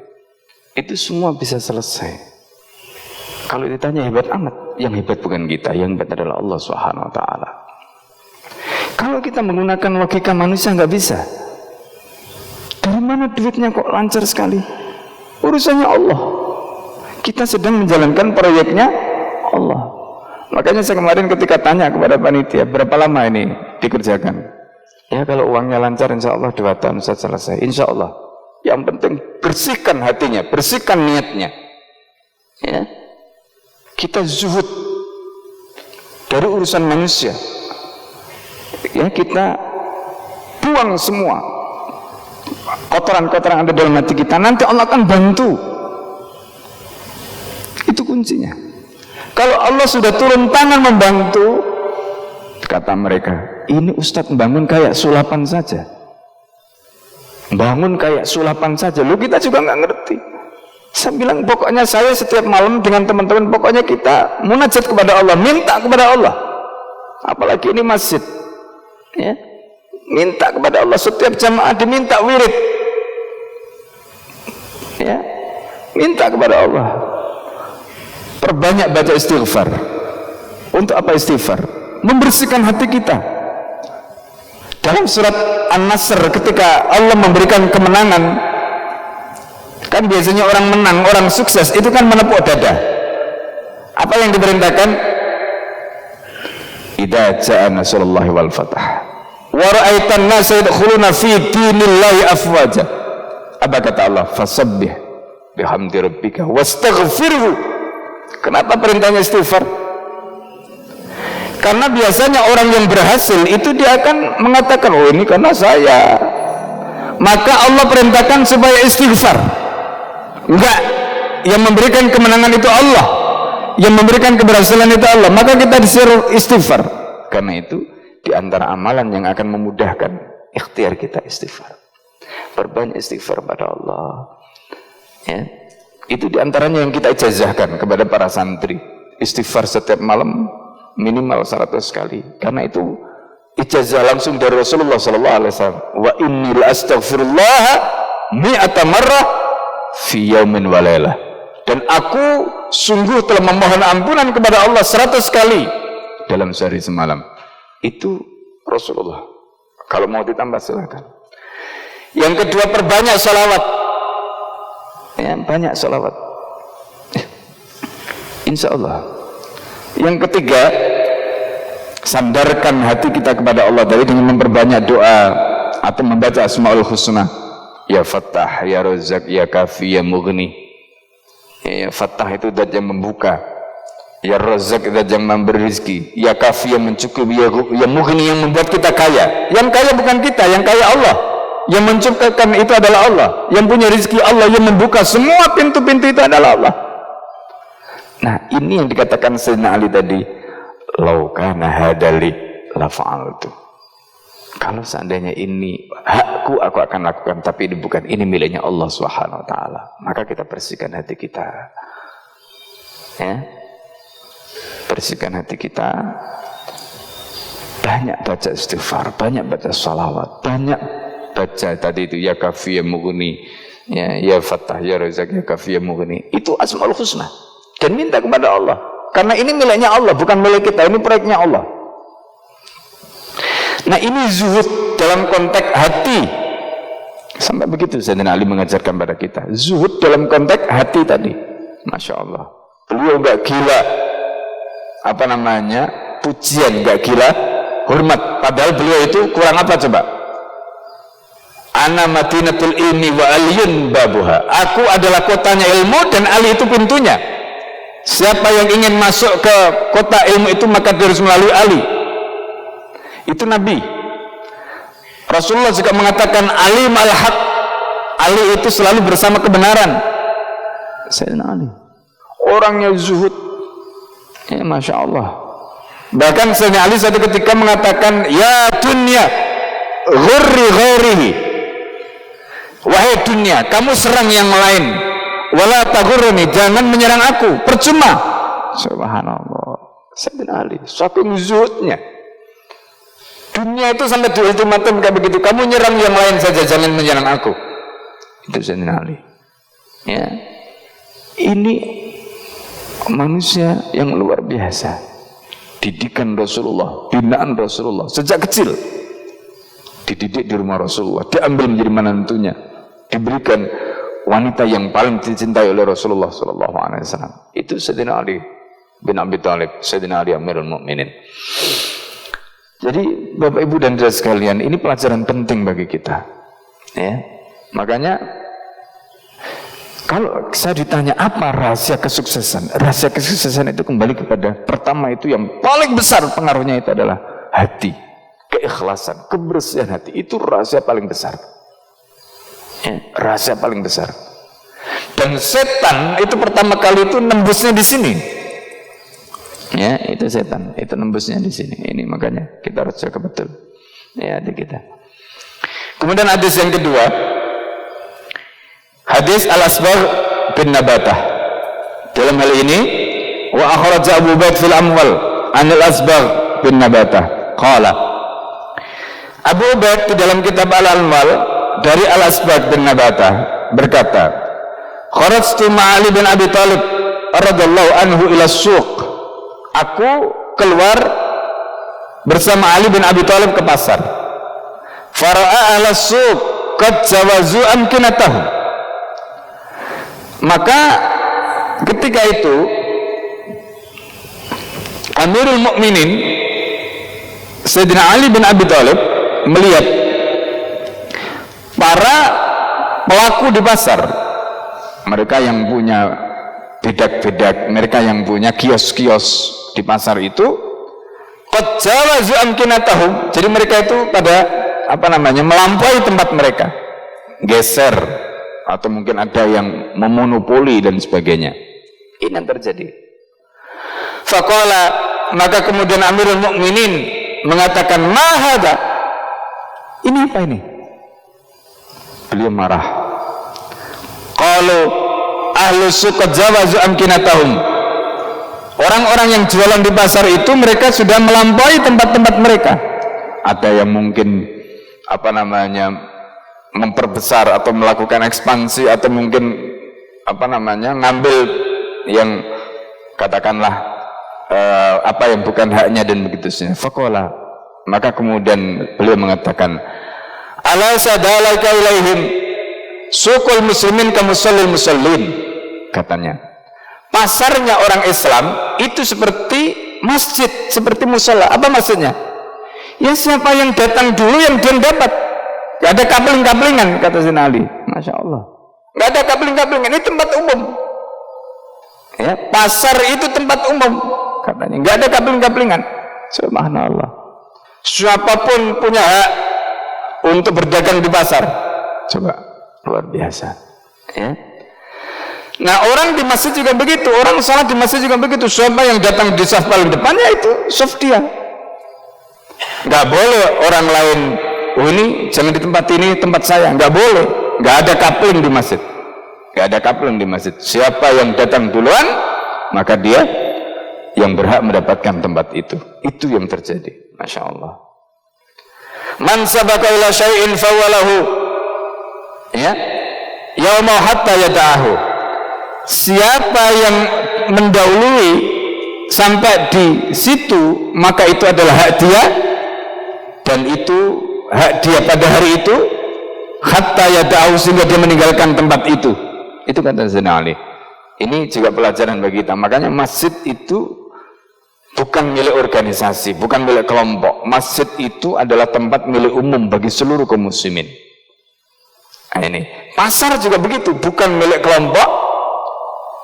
Itu semua bisa selesai. Kalau ditanya hebat amat, yang hebat bukan kita, yang hebat adalah Allah Subhanahu Wa Taala. Kalau kita menggunakan logika manusia nggak bisa. Dari mana duitnya kok lancar sekali? Urusannya Allah. Kita sedang menjalankan proyeknya Allah. Makanya saya kemarin ketika tanya kepada panitia, berapa lama ini dikerjakan? Ya kalau uangnya lancar insya Allah 2 tahun saya selesai. Insya Allah. Yang penting bersihkan hatinya, bersihkan niatnya. Ya. Kita zuhud dari urusan manusia. Ya kita buang semua kotoran-kotoran ada dalam hati kita. Nanti Allah akan bantu. Itu kuncinya. Kalau Allah sudah turun tangan membantu, kata mereka, ini Ustadz bangun kayak sulapan saja. Bangun kayak sulapan saja. Lu kita juga nggak ngerti. Saya bilang pokoknya saya setiap malam dengan teman-teman pokoknya kita munajat kepada Allah, minta kepada Allah. Apalagi ini masjid. Ya. Minta kepada Allah, setiap jamaah diminta wirid. Ya. Minta kepada Allah. Perbanyak baca istighfar. Untuk apa istighfar? Membersihkan hati kita. Dalam surat An-Nasr ketika Allah memberikan kemenangan, kan biasanya orang menang, orang sukses itu kan menepuk dada. Apa yang diperintahkan? Idza jaa nasrullahi wal fath wa ra'aitan nasa yadkhuluna fi dinillahi afwaja. Apa kata Allah? Fasabbih bihamdi rabbika wastaghfirhu. Kenapa perintahnya istighfar? Karena biasanya orang yang berhasil itu dia akan mengatakan, oh ini karena saya. Maka Allah perintahkan supaya istighfar. Enggak, yang memberikan kemenangan itu Allah, yang memberikan keberhasilan itu Allah. Maka kita disuruh istighfar. Karena itu di antara amalan yang akan memudahkan ikhtiar kita istighfar. Perbanyak istighfar pada Allah. Ya. Itu di antaranya yang kita ijazahkan kepada para santri. Istighfar setiap malam minimal 100 kali. Karena itu ijazah langsung dari Rasulullah sallallahu alaihi wasallam. Wa inni la astaghfirullah mi'ata marrah fi yaumin wa lailah. Dan aku sungguh telah memohon ampunan kepada Allah 100 kali dalam sehari semalam. Itu Rasulullah. Kalau mau ditambah silakan. Yang kedua, perbanyak salawat. Ya, banyak salawat. Insya Allah. Yang ketiga, sandarkan hati kita kepada Allah tadi dengan memperbanyak doa atau membaca Asmaul Husna. Ya Fattah, Ya Razzaq, Ya Kafi, Ya Mughni. Ya Fattah itu zat yang membuka. Ya Razzaq zat yang memberi rezeki. Ya Kafi yang mencukupi. Ya Mughni yang membuat kita kaya. Yang kaya bukan kita, yang kaya Allah. Yang mencukupkan itu adalah Allah. Yang punya rezeki Allah, yang membuka semua pintu-pintu itu adalah Allah. Nah, ini yang dikatakan Sayyidina Ali tadi, lau kana hadali la fa'altu. Kalau seandainya ini hakku, aku akan lakukan, tapi ini bukan, ini miliknya Allah Subhanahu wa taala. Maka kita bersihkan hati kita. Ya. Bersihkan hati kita. Banyak baca istighfar, banyak baca salawat, banyak baca tadi itu ya Kafi ya Mughni, ya Fattah ya Razzaq ya Kafi ya Mughni. Itu Asmaul Husna. Dan minta kepada Allah. Karena ini miliknya Allah, bukan milik kita, ini proyeknya Allah. Nah, ini zuhud dalam konteks hati. Sampai begitu Sayyidina Ali mengajarkan pada kita. Zuhud dalam konteks hati tadi. Masya Allah. Beliau gak gila apa namanya, pujian, gak gila hormat. Padahal beliau itu kurang apa coba? Ana madinatul ilmi wa aliyun babuha. Aku adalah kotanya ilmu dan Ali itu pintunya. Siapa yang ingin masuk ke kota ilmu itu maka harus melalui Ali. Itu Nabi. Rasulullah juga mengatakan alim al-haq. Ali itu selalu bersama kebenaran. Sayyidina Ali, orangnya zuhud. Ya, Masya Allah. Bahkan Sayyidina Ali satu ketika mengatakan, ya dunya ghurri ghairihi. Wahai dunia, kamu serang yang lain. Wala taghurruni, jangan menyerang aku, percuma. Subhanallah. Sayyidina Ali saking zuhudnya. Dunia itu sampai di ultimatum kayak begitu. Kamu nyerang yang lain saja, jangan menyerang aku. Itu Sayyidina Ali. Ya. Ini manusia yang luar biasa. Didikan Rasulullah, binaan Rasulullah sejak kecil. Dididik di rumah Rasulullah, diambil menjadi menantunya, diberikan wanita yang paling dicintai oleh Rasulullah sallallahu alaihi wasallam. Itu Sayyidina Ali bin Abi Thalib, Sayyidina Ali Amirul Mukminin. Jadi Bapak Ibu dan saudara sekalian, ini pelajaran penting bagi kita. Ya. Makanya kalau saya ditanya apa rahasia kesuksesan? Rahasia kesuksesan itu kembali kepada pertama itu yang paling besar pengaruhnya itu adalah hati, keikhlasan, kebersihan hati. Itu rahasia paling besar. Ya, rahasia paling besar. Dan setan itu pertama kali itu nembusnya di sini. Ya, itu setan, itu nembusnya di sini. Ini makanya kita harus jaga betul. Ya, hati kita. Kemudian hadis yang kedua, hadis Al-Asbagh bin Nabatah. Dalam hal ini, wa akhraja Abu Ubaid fil Amwal an Al-Asbagh bin Nabatah. Qala. Abu Ubaid di dalam kitab Al-Amwal dari Al-Asbagh bin Nabatah berkata, kharajtu ma'ali bin Abi Thalib radhiyallahu anhu ila suq. Aku keluar bersama Ali bin Abi Thalib ke pasar. Fara'a ala suq qad jawazu amkinatahum. Maka ketika itu Amirul Mukminin Sayyidina Ali bin Abi Thalib melihat para pelaku di pasar, mereka yang punya bedak-bedak, mereka yang punya kios-kios di pasar itu, qad jawazu amkinatahum. Jadi mereka itu pada melampaui tempat mereka, geser, atau mungkin ada yang memonopoli dan sebagainya. Ini yang terjadi. Faqala, maka kemudian Amirul Mukminin mengatakan, ma hadza? Ini apa ini? Beliau marah. Qalu ahlu suq jawazu amkinatahum. Orang-orang yang jualan di pasar itu mereka sudah melampaui tempat-tempat mereka. Ada yang mungkin memperbesar atau melakukan ekspansi, atau mungkin ngambil yang katakanlah apa yang bukan haknya dan begitu saja. Faqala, maka kemudian beliau mengatakan, ala sadalaka ilaihim suqul muslimin kamusallil musallin. Katanya, pasarnya orang Islam itu seperti masjid, seperti musola. Apa maksudnya? Ya siapa yang datang dulu yang dia dapat. Gak ada kapling-kaplingan, kata Sayyidina Ali. Masya Allah, gak ada kapling-kaplingan, ini tempat umum. Ya, pasar itu tempat umum, katanya. Gak ada kapling-kaplingan. Subhanallah. Siapapun punya hak untuk berdagang di pasar. Coba, luar biasa. Ya. Nah, orang di masjid juga begitu, orang salat di masjid juga begitu. Siapa yang datang di saf paling depannya itu saf dia. Nggak boleh orang lain, oh ini jangan di tempat ini, tempat saya. Nggak boleh, nggak ada kapling di masjid. Nggak ada kapling di masjid. Siapa yang datang duluan, maka dia yang berhak mendapatkan tempat itu. Itu yang terjadi. Masya Allah. Man sabaka ila syai'in fawalahu, ya, yauma hatta yada'ahu. Siapa yang mendahului sampai di situ, maka itu adalah hak dia, dan itu hak dia pada hari itu, hatta yada'ahu, sehingga dia meninggalkan tempat itu. Itu kata Sayyidina Ali. Ini juga pelajaran bagi kita. Makanya masjid itu bukan milik organisasi, bukan milik kelompok. Masjid itu adalah tempat milik umum bagi seluruh kaum muslimin. Nah, ini pasar juga begitu, bukan milik kelompok,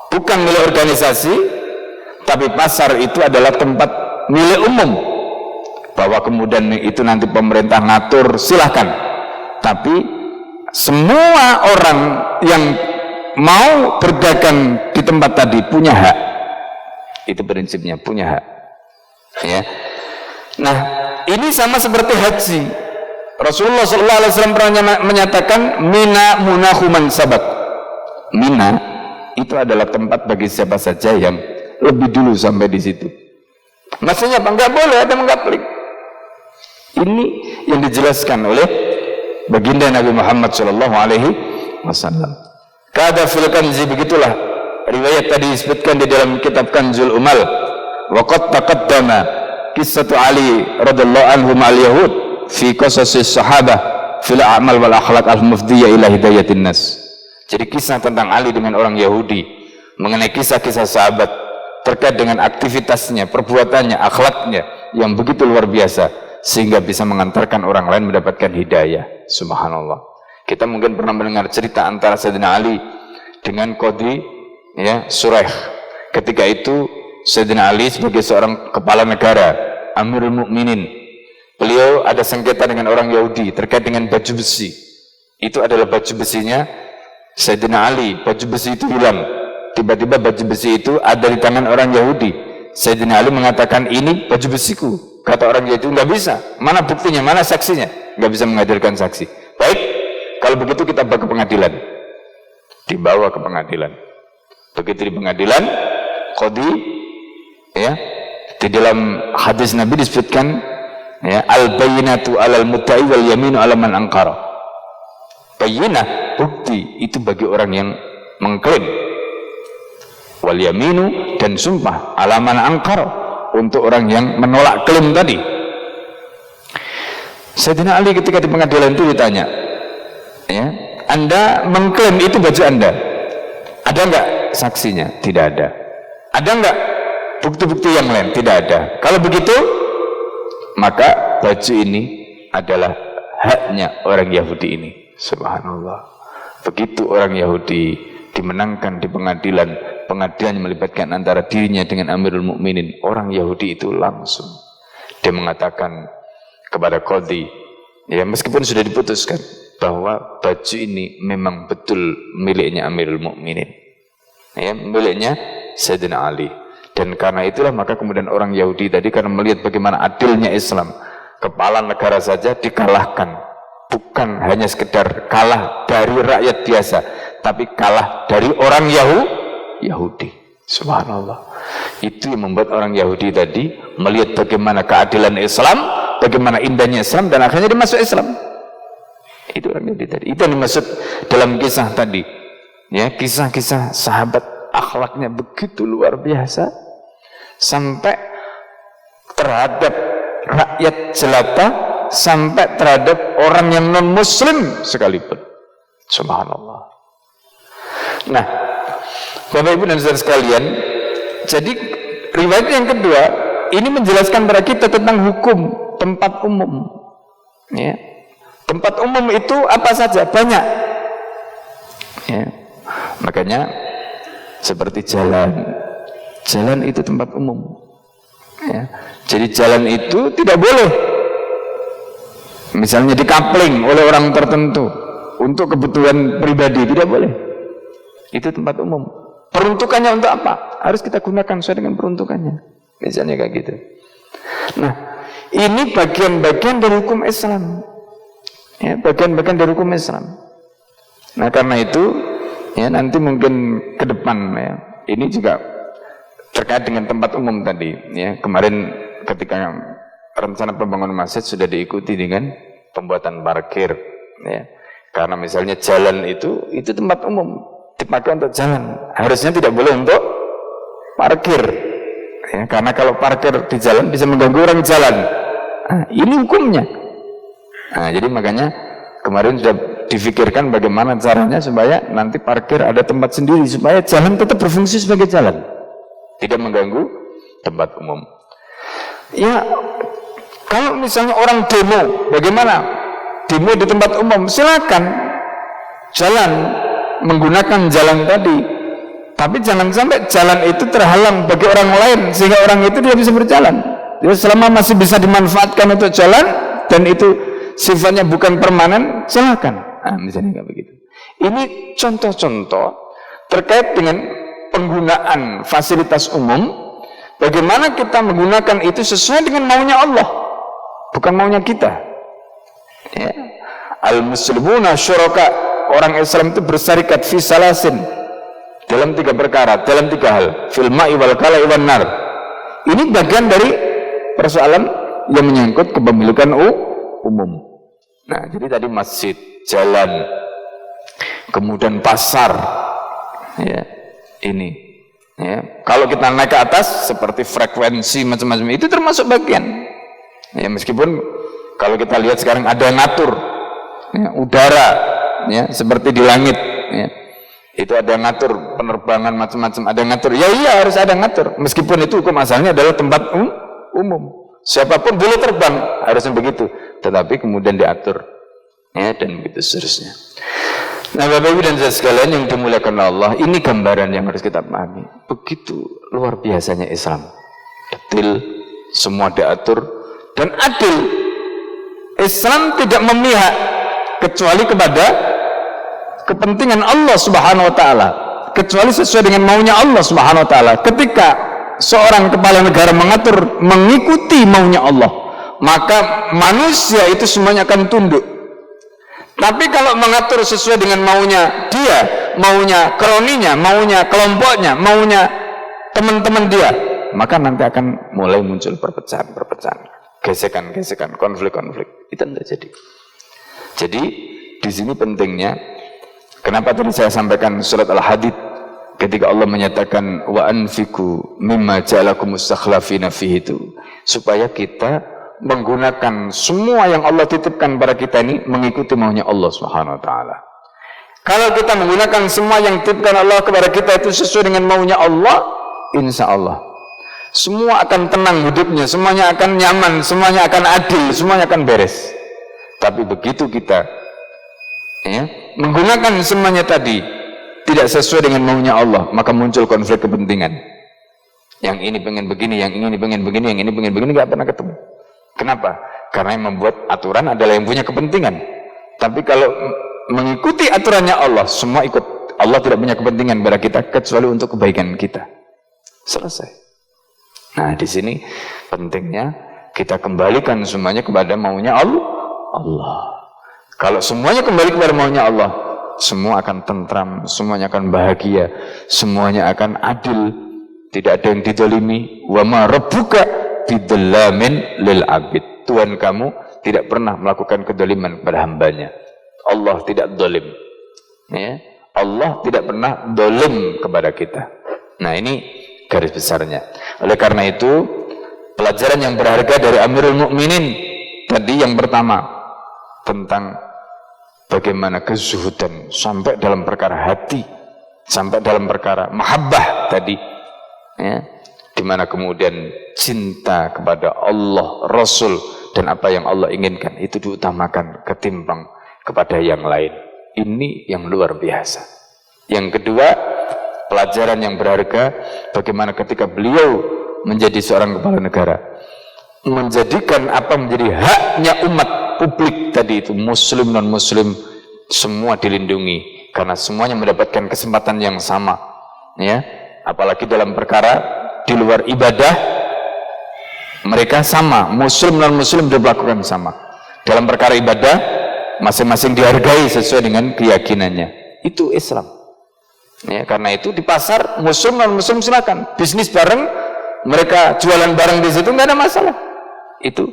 bukan milik organisasi, tapi pasar itu adalah tempat milik umum. Bahwa kemudian itu nanti pemerintah ngatur, silahkan. Tapi semua orang yang mau berdagang di tempat tadi punya hak. Itu prinsipnya, punya hak. Ya. Nah, ini sama seperti haji. Rasulullah SAW pernah menyatakan, Mina munahuman sabat. Mina itu adalah tempat bagi siapa saja yang lebih dulu sampai di situ. Maksudnya apa? Enggak boleh ada mengaplik. Ini yang dijelaskan oleh baginda Nabi Muhammad sallallahu alaihi wasallam. Kada fil kanzi, begitulah riwayat tadi disebutkan di dalam kitab Kanzul Umal. Wa qad taqaddama qissatu Ali radhiyallahu anhu ma'al yahud fi qasasis sahabah fil a'mal wal akhlaq al-mufdiyah ila hidayatin nas. Jadi kisah tentang Ali dengan orang Yahudi mengenai kisah-kisah sahabat terkait dengan aktivitasnya, perbuatannya, akhlaknya yang begitu luar biasa sehingga bisa mengantarkan orang lain mendapatkan hidayah. Subhanallah. Kita mungkin pernah mendengar cerita antara Sayyidina Ali dengan Qadhi Shuraih. Ketika itu Sayyidina Ali sebagai seorang kepala negara, Amirul Mukminin, beliau ada sengketa dengan orang Yahudi terkait dengan baju besi. Itu adalah baju besinya Sayyidina Ali. Baju besi itu hilang. Tiba-tiba baju besi itu ada di tangan orang Yahudi. Sayyidina Ali mengatakan, ini baju besiku. Kata orang Yahudi, nggak bisa. Mana buktinya, mana saksinya? Nggak bisa menghadirkan saksi. Baik, kalau begitu kita bawa ke pengadilan. Dibawa ke pengadilan. Begitu di pengadilan, Qadhi, di dalam hadis Nabi disebutkan, al-bayyinatu alal mudda'i wal yaminu ala man angkara. Bayyinah, bukti itu bagi orang yang mengklaim. Wal yaminu, dan sumpah ala man angkara, untuk orang yang menolak klaim tadi. Sayyidina Ali ketika di pengadilan itu ditanya, Anda mengklaim itu baju Anda, ada enggak saksinya? Tidak ada. Ada enggak bukti-bukti yang lain? Tidak ada. Kalau begitu, maka baju ini adalah haknya orang Yahudi ini. Subhanallah. Begitu orang Yahudi dimenangkan di pengadilan, pengadilan melibatkan antara dirinya dengan Amirul Mukminin, orang Yahudi itu langsung dia mengatakan kepada Qadhi, meskipun sudah diputuskan bahwa baju ini memang betul miliknya Amirul Mukminin, miliknya Sayyidina Ali. Dan karena itulah maka kemudian orang Yahudi tadi karena melihat bagaimana adilnya Islam, kepala negara saja dikalahkan, bukan hanya sekedar kalah dari rakyat biasa, tapi kalah dari orang Yahudi. Subhanallah. Itu yang membuat orang Yahudi tadi melihat bagaimana keadilan Islam, bagaimana indahnya Islam, dan akhirnya dia masuk Islam. Itu orang Yahudi tadi. Itu yang dimaksud dalam kisah tadi. Kisah-kisah sahabat akhlaknya begitu luar biasa sampai terhadap rakyat jelata, sampai terhadap orang yang non muslim sekalipun. Subhanallah. Nah, Bapak Ibu dan saudara sekalian, jadi riwayat yang kedua ini menjelaskan kepada kita tentang hukum tempat umum. Tempat umum itu apa saja? Banyak. Makanya seperti jalan itu tempat umum. Jadi jalan itu tidak boleh misalnya dikapling oleh orang tertentu untuk kebutuhan pribadi, tidak boleh. Itu tempat umum. Peruntukannya untuk apa? Harus kita gunakan sesuai dengan peruntukannya. Misalnya kayak gitu. Nah, ini bagian-bagian dari hukum Islam. Bagian-bagian dari hukum Islam. Nah, karena itu nanti mungkin ke depan ini juga terkait dengan tempat umum tadi. Kemarin ketika rencana pembangunan masjid sudah diikuti dengan pembuatan parkir. Karena misalnya jalan itu tempat umum, dipakai untuk jalan, harusnya tidak boleh untuk parkir, karena kalau parkir di jalan bisa mengganggu orang jalan. Ini hukumnya. Jadi makanya kemarin sudah difikirkan bagaimana caranya supaya nanti parkir ada tempat sendiri supaya jalan tetap berfungsi sebagai jalan, tidak mengganggu tempat umum. Kalau misalnya orang demo, bagaimana? Demo di tempat umum, silakan jalan, menggunakan jalan tadi, tapi jangan sampai jalan itu terhalang bagi orang lain sehingga orang itu tidak bisa berjalan. Jadi selama masih bisa dimanfaatkan untuk jalan dan itu sifatnya bukan permanen, silakan. Misalnya kayak begitu. Ini contoh-contoh terkait dengan penggunaan fasilitas umum, bagaimana kita menggunakan itu sesuai dengan maunya Allah, bukan maunya kita. Al-muslimuna syuraka, orang Islam itu bersarikat fi salasin, dalam 3 perkara, dalam 3 hal, fil ma'i wal kala'i wan nar. Ini bagian dari persoalan yang menyangkut kepemilikan umum. Nah, jadi tadi masjid, jalan, kemudian pasar, ya, ini, ya. Kalau kita naik ke atas, seperti frekuensi macam-macam itu termasuk bagian. Ya, meskipun kalau kita lihat sekarang ada ngatur, ya, udara, ya, seperti di langit, ya. Itu ada ngatur penerbangan macam-macam, ada ngatur. Ya iya harus ada ngatur. Meskipun itu hukum asalnya adalah tempat umum. Siapapun boleh terbang, harusnya begitu. Tetapi kemudian diatur, ya, dan begitu seterusnya. Nah, Bapak Ibu dan saudara sekalian yang dimuliakan Allah, ini gambaran yang harus kita pahami. Begitu luar biasanya Islam. Detil, semua diatur dan adil. Islam tidak memihak kecuali kepada kepentingan Allah Subhanahu wa taala, kecuali sesuai dengan maunya Allah Subhanahu wa taala. Ketika seorang kepala negara mengatur mengikuti maunya Allah, maka manusia itu semuanya akan tunduk. Tapi kalau mengatur sesuai dengan maunya dia, maunya kroninya, maunya kelompoknya, maunya teman-teman dia, maka nanti akan mulai muncul perpecahan, gesekan, konflik. Itu tidak jadi. Jadi di sini pentingnya, kenapa tadi saya sampaikan surat Al-Hadid ketika Allah menyatakan wa anfiqu mimma ja'alakum mustakhlafina fihi, itu supaya kita menggunakan semua yang Allah titipkan pada kita ini mengikuti maunya Allah Subhanahu wa taala. Kalau kita menggunakan semua yang titipkan Allah kepada kita itu sesuai dengan maunya Allah, insya Allah semua akan tenang hidupnya, semuanya akan nyaman, semuanya akan adil, semuanya akan beres. Tapi begitu kita, ya, menggunakan semuanya tadi tidak sesuai dengan maunya Allah, maka muncul konflik kepentingan. Yang ini pengen begini, yang ini pengen begini, yang ini pengen begini, nggak pernah ketemu. Kenapa? Karena yang membuat aturan adalah yang punya kepentingan. Tapi kalau mengikuti aturannya Allah, semua ikut. Allah tidak punya kepentingan pada kita kecuali untuk kebaikan kita. Selesai. Nah, di sini pentingnya kita kembalikan semuanya kepada maunya Allah. Kalau semuanya kembali kepada maunya Allah, semua akan tentram, semuanya akan bahagia, semuanya akan adil, tidak ada yang dizalimi. Wa ma rabbuka bidzallamin lil abid. Tuhan kamu tidak pernah melakukan kedzaliman kepada hambanya. Allah tidak zalim, ya. Allah tidak pernah zalim kepada kita. Nah, ini garis besarnya. Oleh karena itu, pelajaran yang berharga dari Amirul Mukminin tadi yang pertama tentang bagaimana kezuhudan sampai dalam perkara hati, sampai dalam perkara mahabbah tadi, ya, di mana kemudian cinta kepada Allah, Rasul, dan apa yang Allah inginkan itu diutamakan ketimbang kepada yang lain. Ini yang luar biasa. Yang kedua, pelajaran yang berharga bagaimana ketika beliau menjadi seorang kepala negara, menjadikan apa menjadi haknya umat publik tadi itu, muslim non muslim semua dilindungi karena semuanya mendapatkan kesempatan yang sama, ya. Apalagi dalam perkara di luar ibadah mereka sama, muslim non muslim diperlakukan sama. Dalam perkara ibadah masing-masing dihargai sesuai dengan keyakinannya. Itu Islam, ya. Karena itu di pasar muslim non muslim silakan bisnis bareng, mereka jualan bareng di situ nggak ada masalah. Itu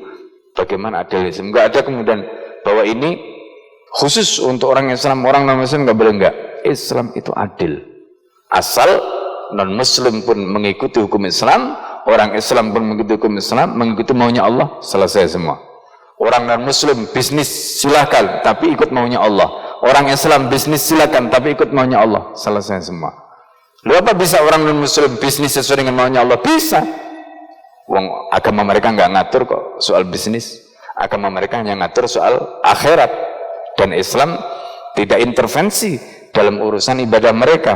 bagaimana adil Islam. Nggak ada kemudian bahwa ini khusus untuk orang Islam, orang non muslim nggak boleh. Nggak. Islam itu adil, asal non muslim pun mengikuti hukum Islam, orang Islam pun mengikuti hukum Islam, mengikuti maunya Allah, selesai semua. Orang non muslim bisnis silakan tapi ikut maunya Allah, orang Islam bisnis silakan tapi ikut maunya Allah, selesai semua. Lu apa bisa orang non muslim bisnis sesuai dengan maunya Allah? Bisa. Wong agama mereka nggak ngatur kok soal bisnis, agama mereka hanya ngatur soal akhirat, dan Islam tidak intervensi dalam urusan ibadah mereka,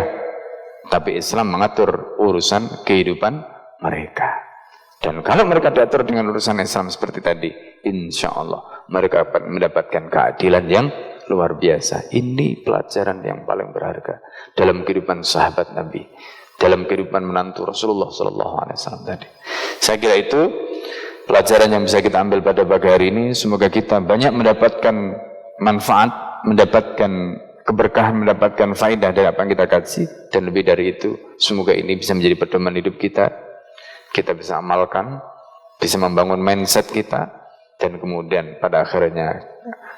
tapi Islam mengatur urusan kehidupan mereka. Dan kalau mereka diatur dengan urusan Islam seperti tadi, insya Allah mereka akan mendapatkan keadilan yang luar biasa. Ini pelajaran yang paling berharga dalam kehidupan sahabat Nabi, dalam kehidupan menantu Rasulullah SAW tadi. Saya kira itu pelajaran yang bisa kita ambil pada pagi hari ini. Semoga kita banyak mendapatkan manfaat, mendapatkan keberkahan, mendapatkan faedah dari apa yang kita kaji, dan lebih dari itu semoga ini bisa menjadi pedoman hidup kita. Kita bisa amalkan, bisa membangun mindset kita, dan kemudian pada akhirnya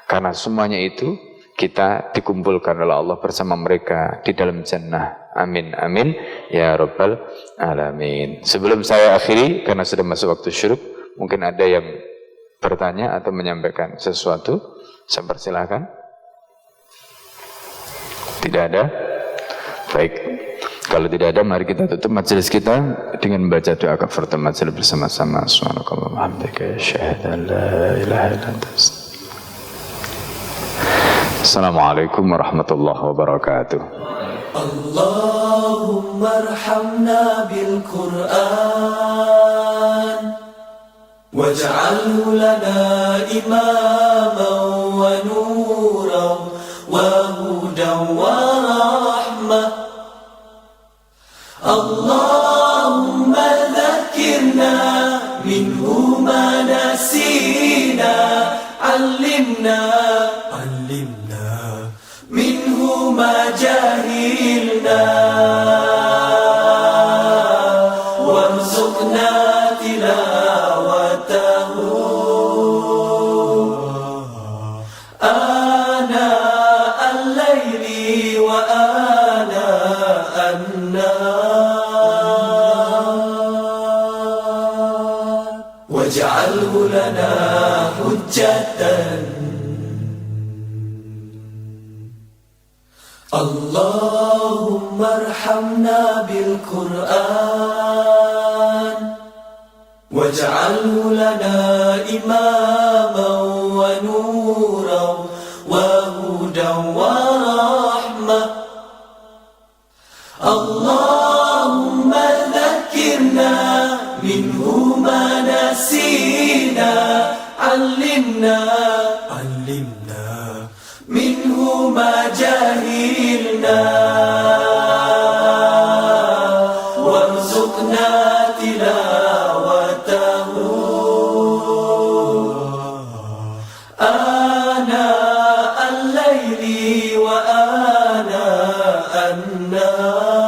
karena semuanya itu kita dikumpulkan oleh Allah bersama mereka di dalam jannah. Amin, amin, ya rabbal alamin. Sebelum saya akhiri, karena sudah masuk waktu syuruk, mungkin ada yang bertanya atau menyampaikan sesuatu. Saya persilahkan. Tidak ada? Baik. Kalau tidak ada, mari kita tutup majelis kita dengan membaca doa kafaratul majelis bersama-sama. Subhanakallahumma wa bihamdika, asyhadu an la ilaha illa anta astaghfiruka. Assalamualaikum warahmatullahi wabarakatuh. Allahumma arhamna bil Qur'an waj'alhu lana imaman wa nuran wa hudan wa rahmah. Allahumma dhakkirna minhu ma nasina, 'allimna minhu ma jahilna, warzuqna tilawatahu ana al-laili wa ana an-nahar, waj'alhu lana hujjatan. Allahumma arhamna bil Qur'an waj'alhu lana imaman wa nuran wa hudan wa rahmah. Allahumma dhakkirna minhu ma nasina, 'allimna minhu ma jahilna, warzuqna tilawatahu ana al-laili wa ana an-nahar,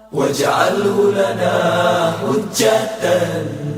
waj'alhu lana hujjatan